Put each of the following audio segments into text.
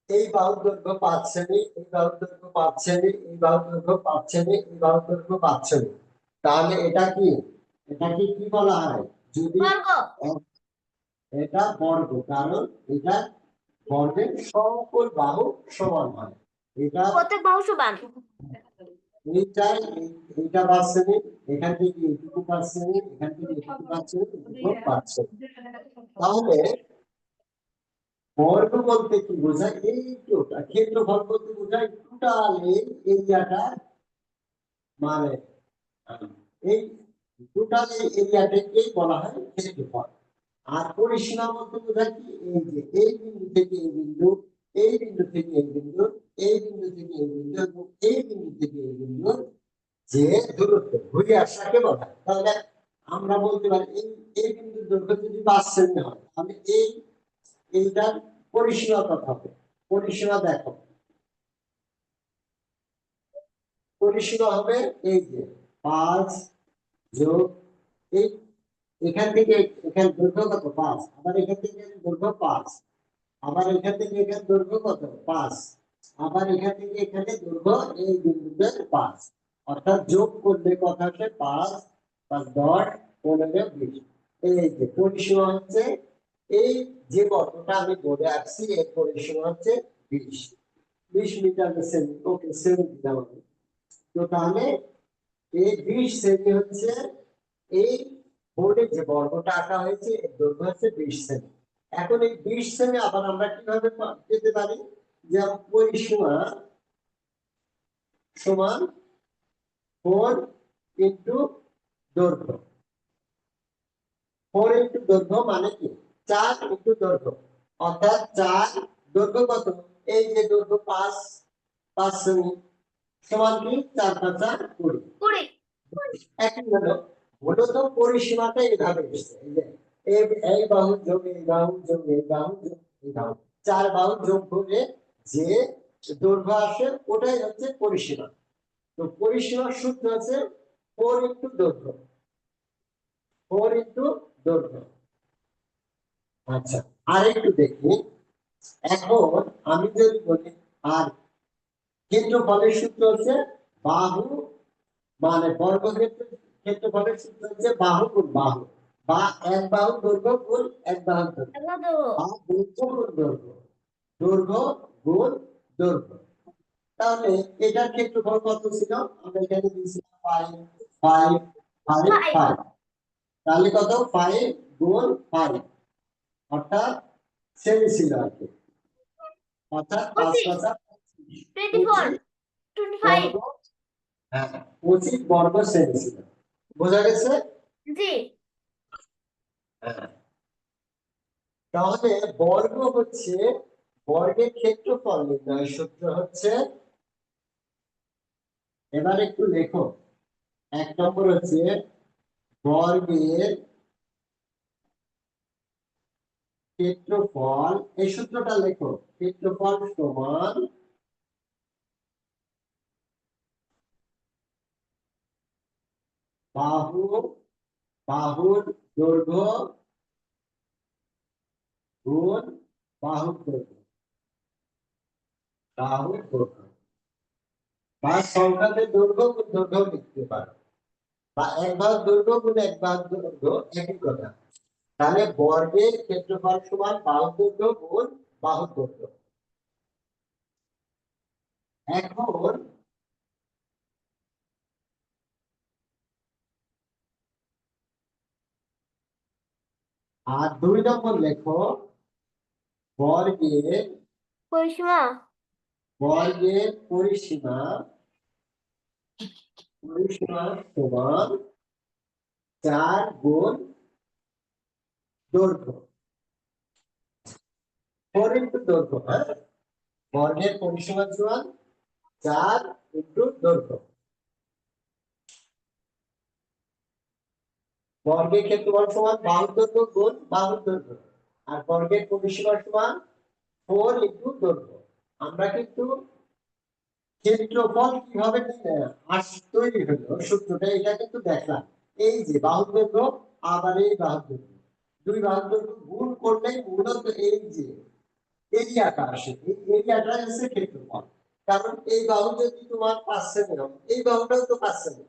এই বাহুর দৈর্ঘ্য 5 সেমি, এই বাহুর দৈর্ঘ্য 5 সেমি, এই বাহুর দৈর্ঘ্য 5 সেমি, এই বাহুর দৈর্ঘ্য 5 সেমি। তাহলে এটা কি, এটাকে কি বলা হয়? যদি বর্গ। এটা বর্গ, কারণ এটা বর্গের সকল বাহু সমান হয়। এটা প্রত্যেক বাহু সমান। এইটাই, এইটা 5 সেমি, এখান থেকে এইটুকু 5 সেমি, এখান থেকে এইটুকু 5 সেমি, এইটুকু 5 সেমি। তাহলে বর্গ বলতে কি বোঝায়? এইটা ক্ষেত্রফল বলতে বোঝায় টোটাল এই এরিয়াটা, মানে এই টোটাল এই এরিয়াটাকে বলা হয় ক্ষেত্রফল। আর পরিসীমা বলতে বোঝায় কি, এই যে এই বিন্দু থেকে এই বিন্দু, এই বিন্দু থেকে এই বিন্দু, এই বিন্দু থেকে এই বিন্দু এবং এই বিন্দু থেকে এই বিন্দু যে দূরত্ব ঘুরে আসাকে বলা হয়। তাহলে আমরা বলতে পারি এই এই বিন্দুর দৈর্ঘ্য যদি 5 সেমি হয়, তাহলে এইটার পরিসীমা কত হবে? পরিসীমা দেখো, পরিসীমা হবে এই যে 5 যোগ এই, এখান থেকে এখানে দৈর্ঘ্য কত? 5। আবার এখান থেকে দৈর্ঘ্য 5, আবার এখান থেকে এখানে দৈর্ঘ্য কত? 5, আবার এখান থেকে এখানে দৈর্ঘ্য এই বিন্দুতে 5। অর্থাৎ যোগ করলে কত আসে? 5 5 10 15 20। এই যে পরিসীমা হচ্ছে, এই যে বর্গটা আমি বলে আসছি এর পরিসীমা হচ্ছে 20 20 মিটার সেমি। ওকে, সেমি দিলাম আমি। তো তাহলে এই 20 সেমি হচ্ছে এই বোর্ডে যে বর্গটা আঁকা হয়েছে এর দৈর্ঘ্য হচ্ছে 20 সেমি। এখন এই 20 সেমি আবার আমরা কিভাবে পেতে পারি? যে পরিসীমা সমান 4 ইনটু দৈর্ঘ্য। 4 ইনটু দৈর্ঘ্য মানে কি? 4 ইনটু দৈর্ঘ্য, অর্থাৎ 4 দৈর্ঘ্য কত? এই যে দৈর্ঘ্য 5 সেমি সমান কি 4 5 20। 20। একই হলো, মূলত পরিসীমাটা এইভাবে এসেছে। এই যে এই বাহু যোগ এই বাহু যোগ এই বাহু যোগ এই বাহু, 4 বাহু যোগ করে যে দৈর্ঘ্য আসে ওটাই হচ্ছে পরিসীমা। তো পরিসীমার সূত্র হচ্ছে 4 ইনটু দৈর্ঘ্য, 4 ইনটু দৈর্ঘ্য। আচ্ছা, আরেকটু দেখি। এখন আমি যদি বলি, আর ক্ষেত্রফলের সূত্র হচ্ছে বাহু, মানে বর্গক্ষেত্রের ক্ষেত্রফলের সূত্র হচ্ছে বাহু গুণ বাহু, বা এক বাহু দৈর্ঘ্য গুণ এক বাহু দৈর্ঘ্য, বা দৈর্ঘ্য গুণ দৈর্ঘ্য, দৈর্ঘ্য গুণ দৈর্ঘ্য। তাহলে এটার ক্ষেত্রফল কত ছিল? আমরা এখানে দিয়েছিলাম 5 5 5 5। তাহলে কত? 5 গুণ 5, অর্থাৎ সেমি ছিল আর কি। অর্থাৎ 5 25। 5 24। 25 25। বর্গ, হ্যাঁ 25 বর্গ সেমি ছিল। বোঝা গেছে? জি। হ্যাঁ। তাহলে বর্গ হচ্ছে, বর্গের ক্ষেত্রফল নির্ণয়ের সূত্র হচ্ছে, এবার একটু লেখো। 1 নম্বর হচ্ছে বর্গের ক্ষেত্রফল, এই সূত্রটা লেখো, ক্ষেত্রফল সমান বাহু, বাহুর দৈর্ঘ্য গুণ বাহুর দৈর্ঘ্য, বাহুর দৈর্ঘ্য, বা সংখ্যাতে দৈর্ঘ্য গুণ দৈর্ঘ্য লিখতে পারো, বা এক ভাগ দৈর্ঘ্য গুণ এক ভাগ দৈর্ঘ্য, একই কথা। তাহলে বর্গের ক্ষেত্রফল সমান বাহুর দৈর্ঘ্য গুণ বাহুর দৈর্ঘ্য। এখন আর 2 নম্বর লেখো, বর্গের, পরিসীমা। বর্গের পরিসীমা, পরিসীমা সমান 4 গুণ দৈর্ঘ্য, 4 ইনটু দৈর্ঘ্য। হ্যাঁ, বর্গের পরিসীমা সমান 4 ইনটু দৈর্ঘ্য। বর্গের ক্ষেত্রফল সমান বাহুর দৈর্ঘ্য গুণ বাহুর দৈর্ঘ্য, আর বর্গের পরিসীমা সমান 4 ইনটু দৈর্ঘ্য। আমরা কিন্তু ক্ষেত্রফল কিভাবে তৈরি হলো সূত্রটা, এটা কিন্তু দেখলাম। এই যে বাহুর দৈর্ঘ্য, আবার এই বাহুর দৈর্ঘ্য, দুই বাহুর দৈর্ঘ্য গুণ করলে মূলত এই যে এরিয়াটা আসে, এই এরিয়াটা হচ্ছে ক্ষেত্রফল। কারণ এই বাহু যদি তোমার 5 সেমি হয়, এই বাহুটাও তো 5 সেমি,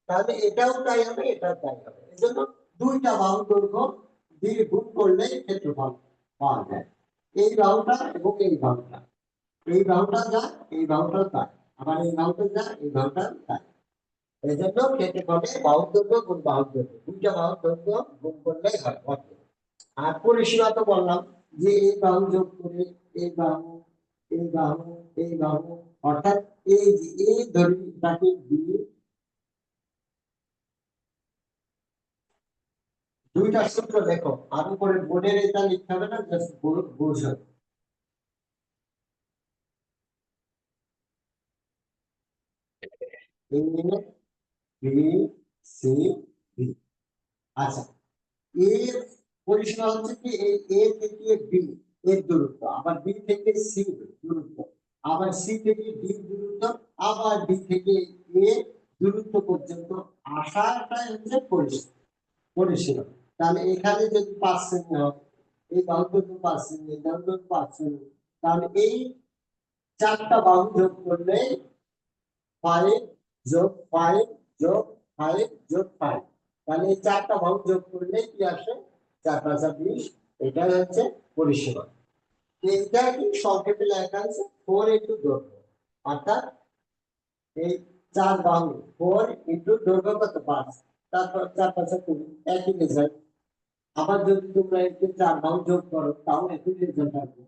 তাহলে এটাও তাই হবে, এটাও তাই হবে। এজন্য দুইটা বাহু দৈর্ঘ্য দিয়ে গুণ করলে ক্ষেত্রফল পাওয়া যায়। এই বাহুটা এবং এই বাহুটা, এই বাহুটা যা, এই বাহুটাও তাই, আবার এই বাহুটা যা, এই বাহুটাও তাই। এই জন্য ক্ষেত্রফলে বাহুর দৈর্ঘ্য গুণ বাহুর দৈর্ঘ্য, দুইটা বাহুর দৈর্ঘ্য গুণ করলেই হয় অর্ধেক। আর পরিসীমা তো বললাম যে এই বাহু যোগ করে এই বাহু, এই বাহু, এই বাহু, অর্থাৎ এই যে এই দৈর্ঘ্যটাকে দিয়ে দুইটা সূত্র দেখো, আর উপরে বোর্ডের এটা লিখতে হবে না, জাস্ট বুঝো। A B C D. আচ্ছা, এর পরিসীমা হচ্ছে কি, এই এ থেকে বি এর দূরত্ব, আবার বি থেকে সি দূরত্ব, আবার সি থেকে ডি দূরত্ব, আবার ডি থেকে এ দূরত্ব পর্যন্ত আসাটাই হচ্ছে পরিসীমা। তাহলে এখানে যদি 5 সেমি হয়, এই বাহুটা তো 5 সেমি, এই বাহুটা 5 সেমি, তাহলে এই চারটা বাহু যোগ করলে 5 যোগ 5 যোগ 5 যোগ 5, তাহলে এই চারটা বাহু যোগ করলে কি আসে, 4 5 20। এটাই হচ্ছে পরিসীমা। এইটা কি সংক্ষেপে লেখা আছে 4 ইনটু দৈর্ঘ্য, অর্থাৎ এই চার বাহু 4 ইনটু দৈর্ঘ্য কত 5, তারপর 4 5 20 একই রেজাল্ট। আবার যদি তোমরা এতে চার বাহু যোগ করো তাও একই রেজাল্ট আসবে।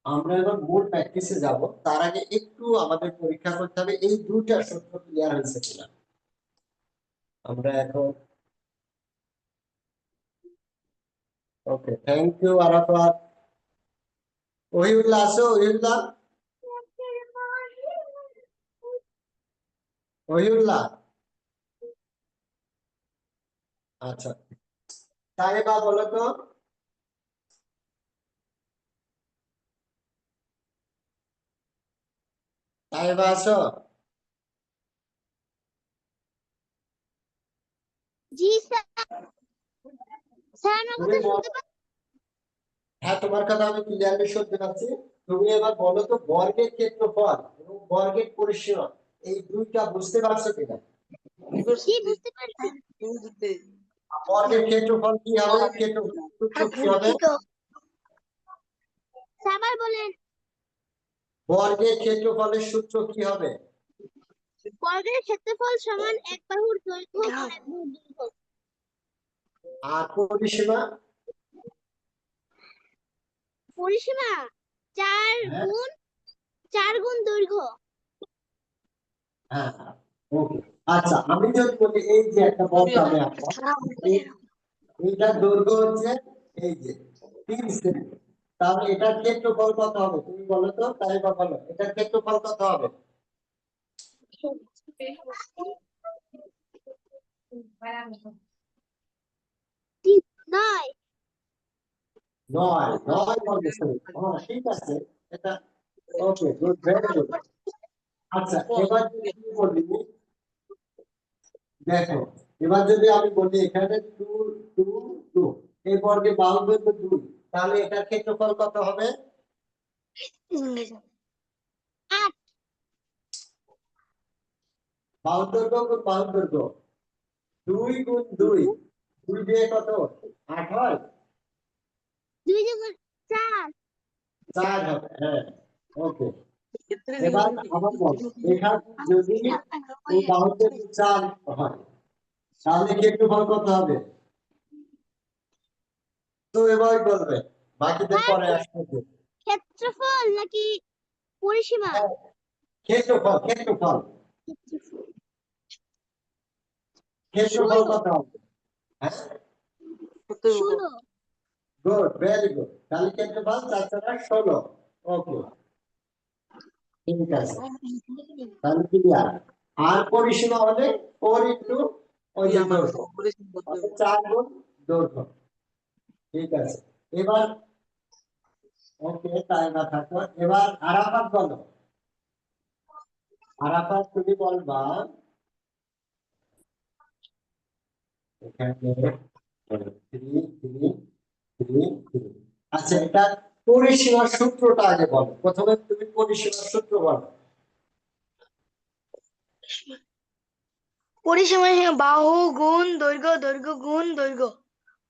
আমরা এবার মূল প্র্যাকটিসে যাব, তার আগে একটু আমাদের পরীক্ষা করতে হবে এই দুইটা সূত্র ক্লিয়ার হয়েছে কিনা। আমরা এখন, ওকে, থ্যাংক ইউ আরাফাত। ওহিউল্লাহ আসো, ওহিউল্লাহ, ওহিউল্লাহ। আচ্ছা, সাহেবা বলো তো, সাহেবা আসো। জি স্যার। স্যার আমার তুমি কথা শুনতে পাচ্ছেন? হ্যাঁ, তোমার কথা আমি ক্লিয়ারলি শুনতে পাচ্ছি। তুমি এবার বলো তো, বর্গের ক্ষেত্রফল এবং বর্গের পরিসীমা এই দুইটা বুঝতে পারছো কিনা? জি বুঝতে পারছি। বর্গের ক্ষেত্রফল কি হবে, ক্ষেত্রফল সূত্র কি হবে? স্যার আবার বলেন। বর্গের ক্ষেত্রফলের সূত্র কি হবে? বর্গের ক্ষেত্রফল সমান এক বাহুর দৈর্ঘ্য গুণ এক বাহুর দৈর্ঘ্য। আর পরিসীমা? পরিসীমা 4 হ্যাঁ, গুণ 4 গুণ দৈর্ঘ্য। হ্যাঁ, ওকে। আচ্ছা, আমি যদি বলি এই যে একটা বর্গ আমি আঁকলাম, এইটার দৈর্ঘ্য হচ্ছে এই যে 3 সেমি, তাহলে এটার ক্ষেত্রফল কত হবে তুমি বলো তো, তাই বা বলো এটার ক্ষেত্রফল কত হবে? 9। 9 বর্গ সেমি, হ্যাঁ ঠিক আছে। এটা ওকে, গুড, ভেরি গুড। আচ্ছা, এবার যদি আমি বলি, দেখো, এবার যদি আমি বলি এখানে 2 2 2, এই বর্গে বাহু দৈর্ঘ্য 2, তাহলে এটার ক্ষেত্রফল কত হবে? 8। বাহু দৈর্ঘ্য গুণ বাহু দৈর্ঘ্য, 2 গুণ 2, 2 দিয়ে কত 8 হয়? 2 গুণ 4। 4 হবে, হ্যাঁ, ওকে। এবার আবার বল, এখানে যদি এই বাহু দৈর্ঘ্য 4 হয়, তাহলে ক্ষেত্রফল কত হবে? তো এবার বলবে, বাকিদের পরে আসবে। ক্ষেত্রফল নাকি পরিসীমা? হ্যাঁ, ক্ষেত্রফল, ক্ষেত্রফল, ক্ষেত্রফল 16। কত হবে? হ্যাঁ, 16। Good, very good. তাহলে ক্ষেত্রফল 4 4 16। ওকে, ঠিক আছে, তাহলে ক্লিয়ার। আর পরিসীমা হবে 4 ইনটু ওই যে দৈর্ঘ্য, মানে 4 গুণ দৈর্ঘ্য। ঠিক আছে, এবার ওকে, তাই না থাকো। এবার আরাফাত বলো, আরাফাত তুমি বলবা এখানে 3 3 আচ্ছা, এটা পরিসীমার সূত্রটা আগে বলো। প্রথমে তুমি পরিসীমার সূত্র বলো। পরিসীমা বাহু গুণ দৈর্ঘ্য, দৈর্ঘ্য গুণ দৈর্ঘ্য,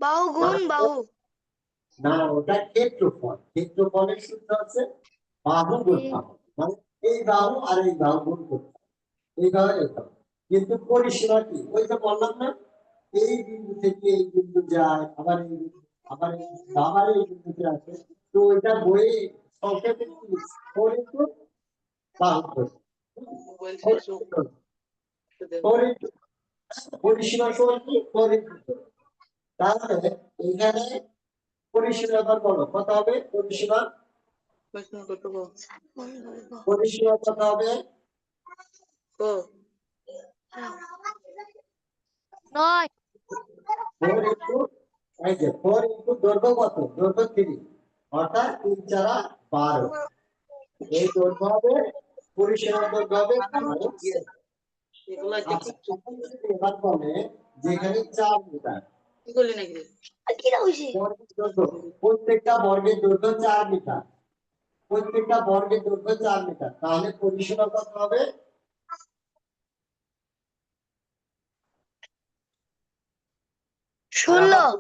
বাহু গুণ বাহু। না, ওটা ক্ষেত্রফল। ক্ষেত্রফলের সূত্র আছে বাহু গুণ বাহু, মানে এই বাহু আর এই বাহু গুণ করতে হবে। এইভাবে লিখতে হবে। কিন্তু পরিসীমা কি? ওই যে বললাম না, এই বিন্দু থেকে এই বিন্দু যায়, আবার এই বিন্দু, আবার এই বিন্দু, আবার এই বিন্দুতে আসে। তো ওইটা বইয়ে সংক্ষেপে কি লিখছি? 4 into বাহু গুণ। 4 into পরিসীমা সমান কি? 4 into 4। তাহলে এখানে পরিসীমা আবার বলো কত হবে? পরিসীমা পরিসীমা কত হবে? 9 4 into, এই যে 4 into দৈর্ঘ্য কত? দৈর্ঘ্য 3, অর্থাৎ 3 4 12। এই দৈর্ঘ্য হবে, পরিসীমার দৈর্ঘ্য হবে 12। আচ্ছা, এবার বলে যেখানে 4 মিটার বর্গের দৈর্ঘ্য, প্রত্যেকটা বর্গের দৈর্ঘ্য 4 মিটার, প্রত্যেকটা বর্গের দৈর্ঘ্য 4 মিটার, তাহলে পরিসীমা কত হবে? 16।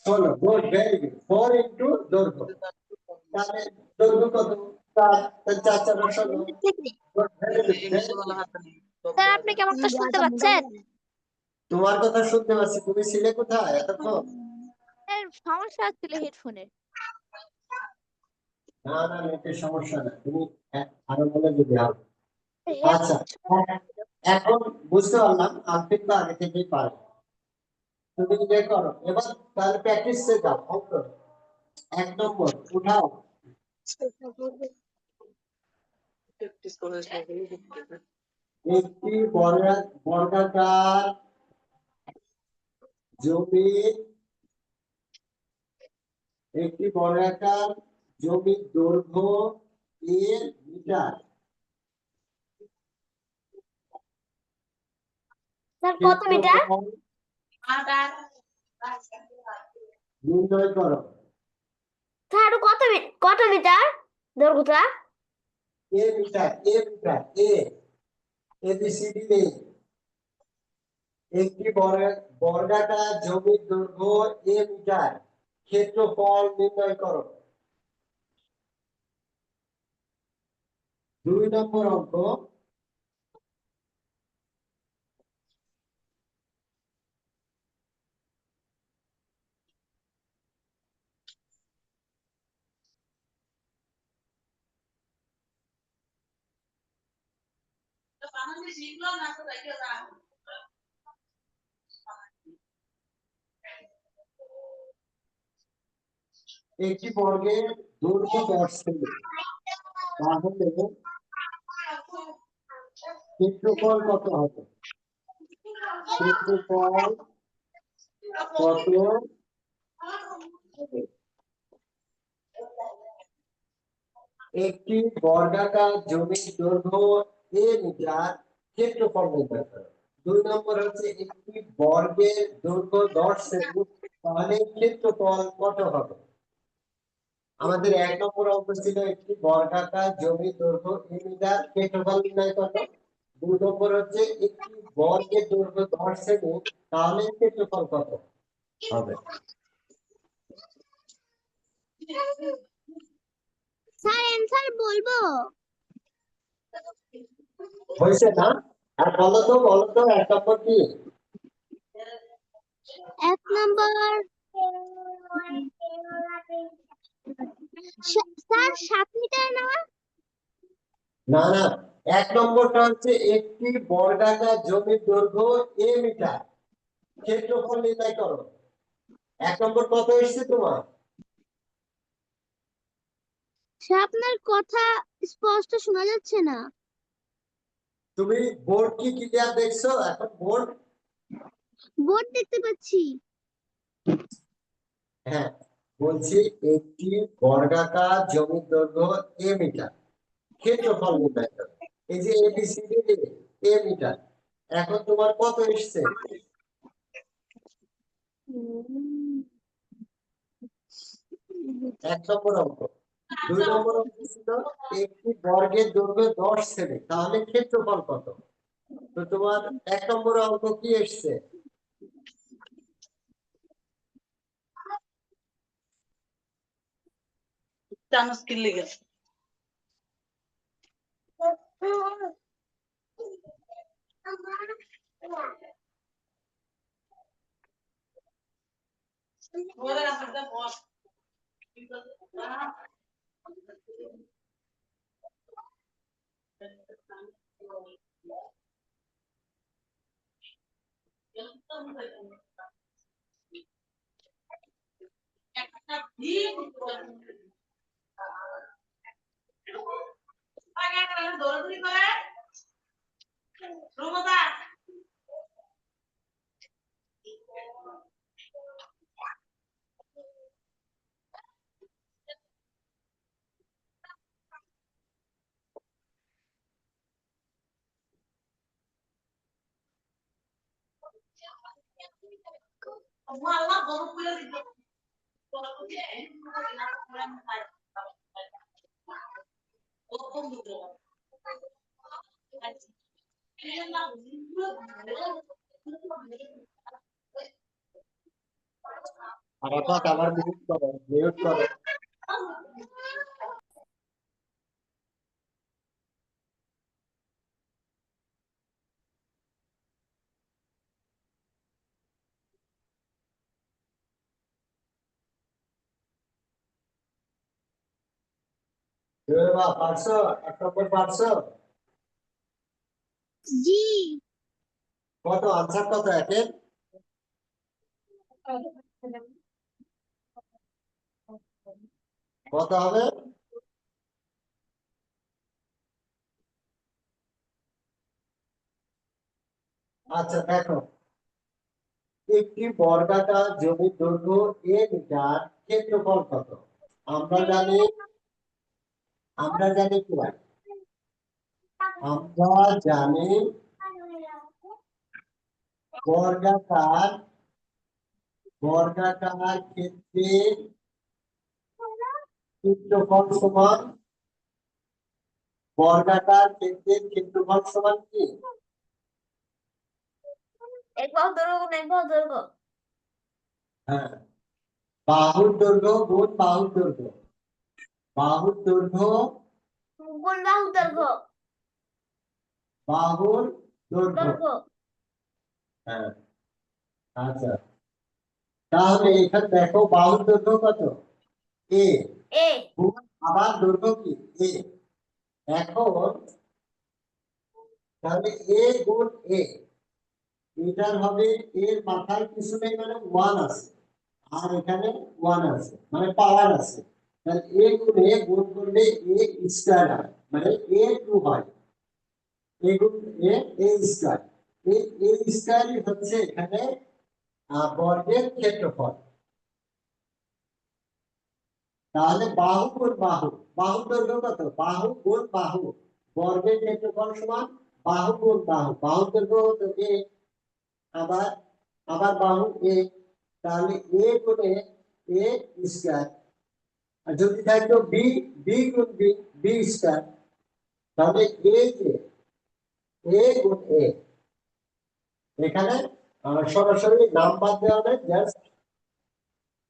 16। Good, very good. 4 into দৈর্ঘ্য, তাহলে দৈর্ঘ্য কত? 4, 4 4 16। Good, very good, very good. Sir আপনি কি আমার কথা শুনতে পাচ্ছেন? তোমার কথা শুনতে পাচ্ছি। তুমি ছিলে কোথায় এতক্ষণ? এর সমস্যা হচ্ছিল হেডফোনের। না না, নেটের সমস্যা না, তুমি আরো বলে যদি হবে। আচ্ছা, এখন বুঝতে পারলাম আলফিক তো আগে থেকেই পারে। তুমি ইয়ে করো এবার, তাহলে প্র্যাকটিসে যাও। অঙ্ক 1 নম্বর উঠাও। একটি বর্গাকার জমি, একটি বর্গাকার জমির দৈর্ঘ্য a মিটার, স্যার কত মিটার? নির্ণয় করো। স্যার কত মিটার দৈর্ঘ্যটা? a metre, a metre, a b c d নেই। একটি বর্গাকার জমির দৈর্ঘ্য a মিটার, ক্ষেত্রফল নির্ণয় করো। 2 নম্বর অঙ্ক। একটি বর্গের দৈর্ঘ্য 10 সেমি, তাহলে ক্ষেত্রফল কত হবে? ক্ষেত্রফল কত হবে? একটি বর্গাকার জমির দৈর্ঘ্য a মিটার, ক্ষেত্রফল নির্ণয় করো। 2 নম্বর হচ্ছে একটি বর্গের দৈর্ঘ্য 10 সেমি, তাহলে ক্ষেত্রফল কত হবে? আমাদের 1 নম্বর অঙ্ক ছিল একটি বর্গাকার জমির দৈর্ঘ্য a মিটার, ক্ষেত্রফল নির্ণয় করো। 2 নম্বর হচ্ছে একটি বর্গের দৈর্ঘ্য 10 সেমি, তাহলে ক্ষেত্রফল কত হবে? স্যার অ্যানসার বলবো? হয়েছে না? আর বলো তো 1 নম্বর কি? 1 নম্বর স্যার 7 মিটার না? না না, 1 নম্বরটা হচ্ছে একটি বর্গাকার জমির দৈর্ঘ্য a মিটার, ক্ষেত্রফল নির্ণয় করো। 1 নম্বর কত এসেছে তোমার? স্যার আপনার কথা স্পষ্ট শোনা যাচ্ছে না। তুমি বোর্ড কি ক্লিয়ার দেখছো এখন? বোর্ড দেখতে পাচ্ছি। হ্যাঁ, বলছি একটি বর্গাকার জমির দৈর্ঘ্য a মিটার, ক্ষেত্রফল নির্ণয় করো। এই যে ABCD a মিটার, এখন তোমার কত এসেছে? এক নম্বর অঙ্ক। 2 নম্বর অঙ্ক ছিল একটি বর্গের দৈর্ঘ্য 10 সেমি, তাহলে ক্ষেত্রফল কত? তো তোমার 1 নম্বর অঙ্ক কি এসছে? চানস কি লেগে আরাফাত আবার মিউট করো, মিউট করো। পারছো? 1 নম্বর পারছো? জি। কত আনসার কত একের? কত হবে? আচ্ছা দেখো, একটি বর্গাকার জমির দৈর্ঘ্য a মিটার, ক্ষেত্রফল কত? আমরা জানি কি ভাই? আমরা জানি বর্গাকার ক্ষেত্রের ক্ষেত্রফল সমান, বর্গাকার ক্ষেত্রের ক্ষেত্রফল সমান কি? এক বাহু দৈর্ঘ্য গুণ এক বাহু দৈর্ঘ্য। হ্যাঁ, বাহুর দৈর্ঘ্য গুণ বাহুর দৈর্ঘ্য, বাহুর দৈর্ঘ্য গুণ বাহু দৈর্ঘ্য। বাহুর দৈর্ঘ্য। দৈর্ঘ্য। হ্যাঁ, আচ্ছা তাহলে এখানে দেখো বাহুর দৈর্ঘ্য কত? a এ। গুণ আবার দৈর্ঘ্য কি? a। এখন তাহলে a গুণ a, এটার হবে এর মাথায় কিছু নেই মানে 1 আছে, আর এখানে 1 আছে মানে পাওয়ার আছে। তাহলে a গুণ a গুণ করলে a স্কয়ার হয়, মানে a 2 হয়। a গুণ a স্কয়ার, এই a স্কয়ারই হচ্ছে এখানে বর্গের ক্ষেত্রফল। তাহলে বাহু গুণ বাহু, বাহুর দৈর্ঘ্য কত? বাহু গুণ বাহু, বর্গের ক্ষেত্রফল সমান বাহু গুণ বাহু, বাহুর দৈর্ঘ্য কত? a, আবার আবার বাহু a, তাহলে a গুণে a স্কয়ার। আর যদি থাকতো b, b গুণ b, b স্কয়ার। তাহলে a কে a গুণ a, এখানে সরাসরি নাম বাদ দেওয়া নেই, জাস্ট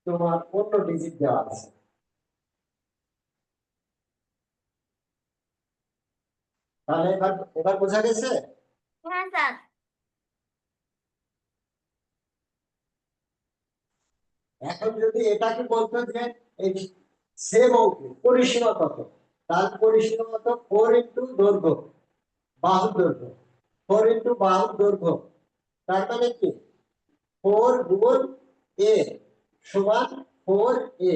তোমার অন্য ডিজিট দেওয়া আছে। তাহলে এবার বোঝা গেছে? হ্যাঁ স্যার। এখন যদি এটাকে বলতো যে এই সেম অঙ্ক পরিসীমা কত, তার পরিসীমা কত? 4 ইনটু দৈর্ঘ্য, বাহুর দৈর্ঘ্য, 4 ইনটু বাহুর দৈর্ঘ্য, তার মানে কি 4 গুণ a সমান 4a,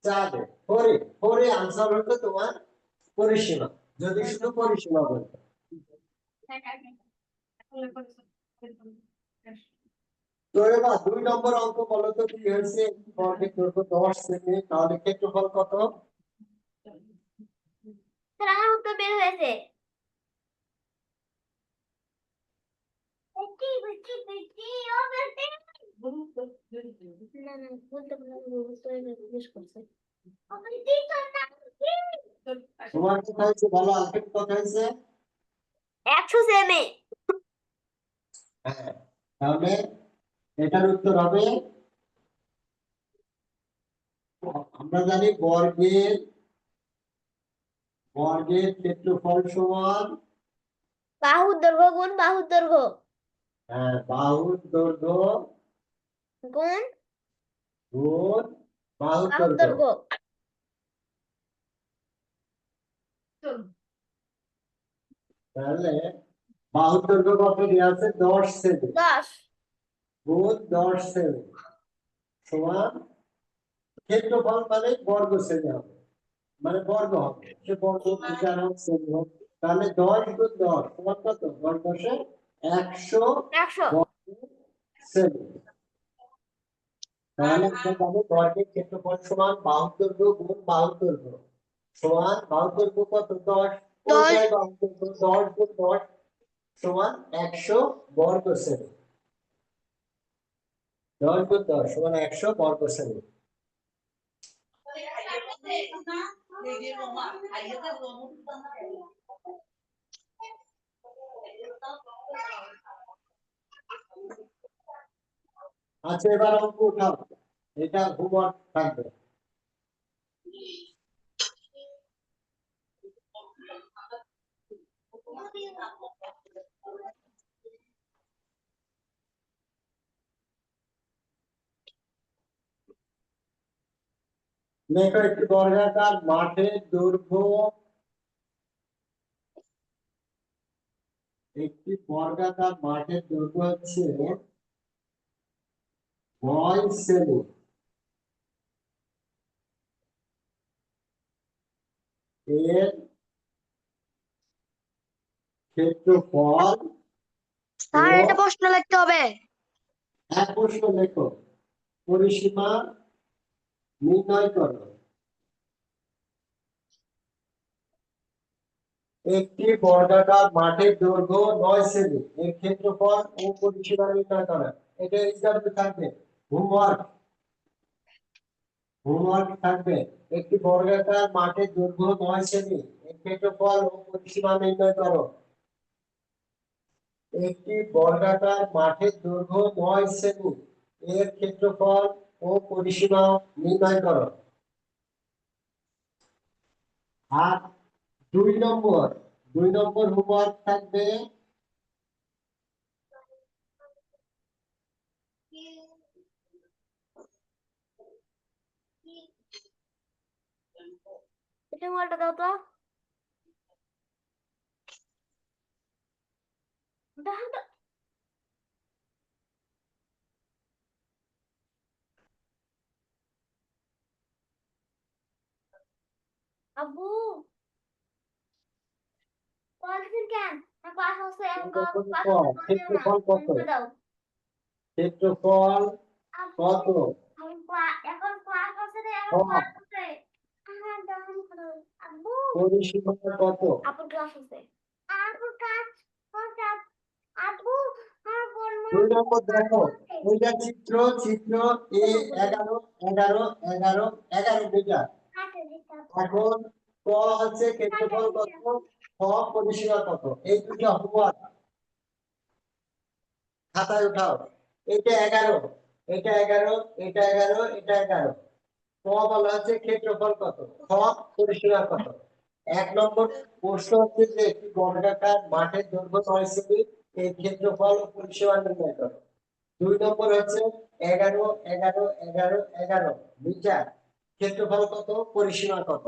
4 এ আনসার হতো তোমার পরিসীমা, যদি শুধু পরিসীমা বলতো। তো এবার 2 নম্বর অঙ্ক বলো তো কি হয়েছে? বর্গের দৈর্ঘ্য 10 সেমি, তাহলে ক্ষেত্রফল কত? স্যার আমার উত্তর বের হয়েছে। বেটি বেটি বেটি ও বেটি। না না বলতে পারলাম জিজ্ঞেস করছে তোমার কথা হচ্ছে বলো, আলফেট কথা হয়েছে। 100 সেমি। হ্যাঁ, তাহলে এটার উত্তর হবে, আমরা জানি বর্গের ক্ষেত্রফল সমান বাহুর দৈর্ঘ্য গুণ বাহুর দৈর্ঘ্য বাহুর দৈর্ঘ্য গুণ গুণ বাহুর বাহুর দৈর্ঘ্য। দৈর্ঘ্য। তাহলে বাহুর দৈর্ঘ্য কত দেওয়া আছে? 10 সেমি 10 গুণ 10 সেমি সমান ক্ষেত্রফল মানে বর্গ সেমি হবে, মানে বর্গ হবে, সে বর্গ মিটার হোক সেমি হোক। তাহলে 10 গুণ 10 সমান কত? 10 10 100 100 বর্গ সেমি। তাহলে আমরা জানি বর্গের ক্ষেত্রফল সমান বাহুর দৈর্ঘ্য গুণ বাহুর দৈর্ঘ্য সমান বাহুর দৈর্ঘ্য কত? 10 10 কোনটাই বাহুর দৈর্ঘ্য 10 গুণ 10 সমান 100 বর্গ সেমি। 10 গুণ 10 সমান 100 বর্গ সেমি। আচ্ছা, এবার অঙ্ক উঠাও, এটা হোমওয়ার্ক থাকবে। দেখো, একটি বর্গাকার মাঠের দৈর্ঘ্য, একটি বর্গাকার মাঠের দৈর্ঘ্য হচ্ছে 9 সেমি। এর ক্ষেত্রফল স্যার এটা প্রশ্ন লিখতে হবে। এক প্রশ্ন লেখো, পরিসীমা নির্ণয় করো। একটি বর্গাকার মাঠের দৈর্ঘ্য 9 সেমি, এর ক্ষেত্রফল ও পরিসীমা নির্ণয় করো। এটা এক্সাম্পল থাকবে, হোমওয়ার্ক থাকবে। একটি বর্গাকার মাঠের দৈর্ঘ্য 9 সেমি, এর ক্ষেত্রফল ও পরিসীমা নির্ণয় করো। একটি বর্গাকার মাঠের দৈর্ঘ্য 9 সেমি, এর ক্ষেত্রফল ও পরিসীমা নির্ণয় করো। আর 2 নম্বর হোমওয়ার্ক থাকবে, এটা বলটা দাও তো দাও তো। আব্বু পড়াশোনা কেন না ক্লাস হচ্ছে এখন ক্লাস ক্ষেত্রফল কত? দাও ক্ষেত্রফল কত? এখন ক্লাস হচ্ছে রে এখন হ, ক্লাস হচ্ছে আমার দহন করো আব্বু পরিসীমা কত? আপুর ক্লাস হচ্ছে আপুর কাজ কোনটা আব্বু আমার বোন 2 নম্বর দেখো, ওইটা চিত্র এ 11 11 11 11 মিটার। হাতে দিতে এখন ক হচ্ছে ক্ষেত্রফল কত, খ পরিসীমা কত। এই দুটো হোমওয়ার্ক খাতায় উঠাও। এটা 11, এটা 11, এটা 11, এটা 11। ক বলা হচ্ছে ক্ষেত্রফল কত, খ পরিসীমা কত। 1 নম্বর প্রশ্ন হচ্ছে যে একটি বর্গাকার মাঠের দৈর্ঘ্য 9 সেমি, এর ক্ষেত্রফল ও পরিসীমা নির্ণয় করো। 2 নম্বর হচ্ছে 11 11 11 11 মিটার, ক্ষেত্রফল কত, পরিসীমা কত।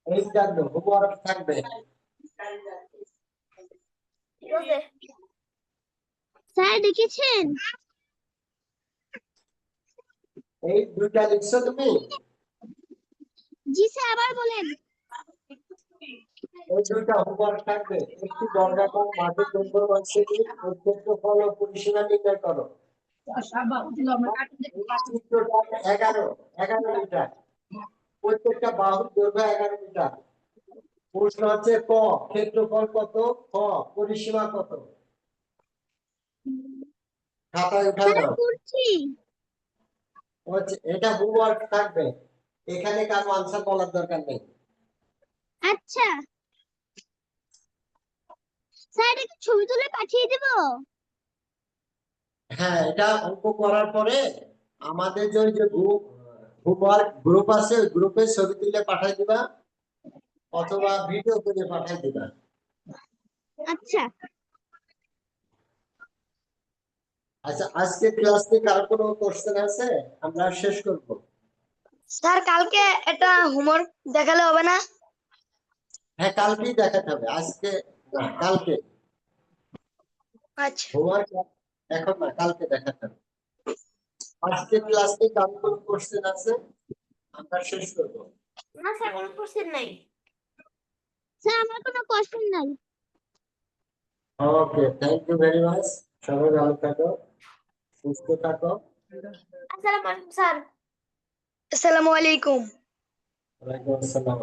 এই জানলো হোমওয়ার্ক থাকবে। ঠিক আছে স্যার দেখেছেন এই দুইটা লিখছো তুমি? জি স্যার আবার বলেন এই দুইটা হোমওয়ার্ক থাকবে। একটি বর্গাকার মাঠের দৈর্ঘ্য 9 সেমি, এর ক্ষেত্রফল ও পরিসীমা নির্ণয় করো। চিত্রটা 11 মিটার, প্রত্যেকটা বাহুর দৈর্ঘ্য 11 মিটার। প্রশ্ন হচ্ছে ক ক্ষেত্রফল কত, খ পরিসীমা কত। খাতায় উঠায় নাও। করছি। এটা হোমওয়ার্ক থাকবে, এখানে কারো আনসার বলার দরকার নেই। আচ্ছা স্যার, এটা ছবি তুলে পাঠিয়ে দেবো? হ্যাঁ, এটা অঙ্ক করার পরে আমাদের যে হোমওয়ার্ক গ্রুপ আছে ওই গ্রুপে ছবি তুলে পাঠাই দিবা, অথবা ভিডিও করে পাঠাই দিবা। আচ্ছা আচ্ছা, আজকে ক্লাসে কার কোনো কোশ্চেন আছে? আমরা শেষ করব। স্যার কালকে এটা হোমওয়ার্ক দেখালে হবে না? হ্যাঁ, কালকেই দেখাতে হবে, আজকে না, কালকে। আচ্ছা হোমওয়ার্ক এখন না, কালকে দেখাতে হবে। আজকে ক্লাসে কার কোনো কোশ্চেন আছে? আমরা শেষ করব। না স্যার, কোনো কোশ্চেন নাই। স্যার আমার কোনো কোশ্চেন নাই। ওকে, থ্যাংক ইউ ভেরি মাচ। সবাই ভালো থাকো, সুস্থ থাকো। আসসালামু আলাইকুম স্যার। আসসালামু আলাইকুম। ওয়ালাইকুম আসসালাম।